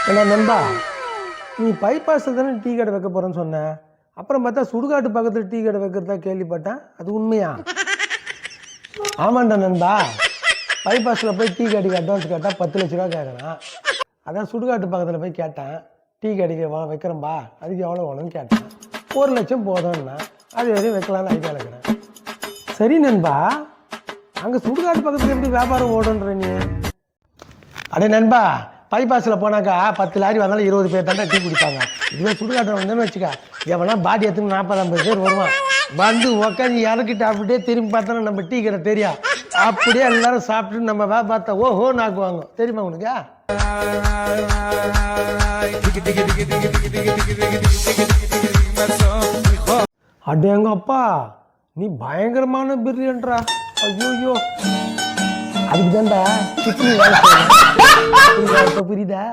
என்ன நண்பா, நீ பைபாஸில் தானே டீ கடை வைக்க போகிறேன்னு சொன்ன. அப்புறம் பார்த்தா சுடுகாட்டு பக்கத்தில் டீ கடை வைக்கிறதா கேள்விப்பட்டேன். அது உண்மையா? ஆமாண்டா நண்பா, பைபாஸில் போய் டீ கடைக்கு அட்வான்ஸ் கேட்டால் 10 லட்ச ரூபா கேட்குறான். அதான் சுடுகாட்டு பக்கத்தில் போய் கேட்டேன், டீ கடைக்கு வைக்கிறேன்பா, அதுக்கு எவ்வளோ வேணும்னு கேட்டேன். 1 லட்சம் போதும்னா அது வரையும் வைக்கலான்னு ஐடியா இருக்கிறேன். சரி நண்பா, அங்கே சுடுகாட்டு பக்கத்தில் எப்படி வியாபாரம் ஓடுன்ற நீ? அடே நண்பா, பைபாஸில் போனாக்கா 10 லாரி வந்தாலும் 20 பேர் தாண்டா டீ குடிப்பாங்க. இதுவே சுடுகாட்டை வந்தேன்னு வச்சுக்க, எவனா பாடி எடுத்துன்னு 40-50 பேர் வருவான். வந்து உக்காந்து இறக்கிட்டு அப்படியே திரும்பி பார்த்தோன்னா நம்ம டீ கடை தெரியும். அப்படியே எல்லாரும் சாப்பிட்டு நம்ம வியாபாரத்தை ஓஹோன்னு ஆக்குவாங்க. தெரியுமா உனக்கு? அடேங்கப்பா, நீ பயங்கரமான பிரியாணிடா. ஐயோ, அதுக்கு தான்டா சிக்கனி வேலை செய்யணும். புரியுதா?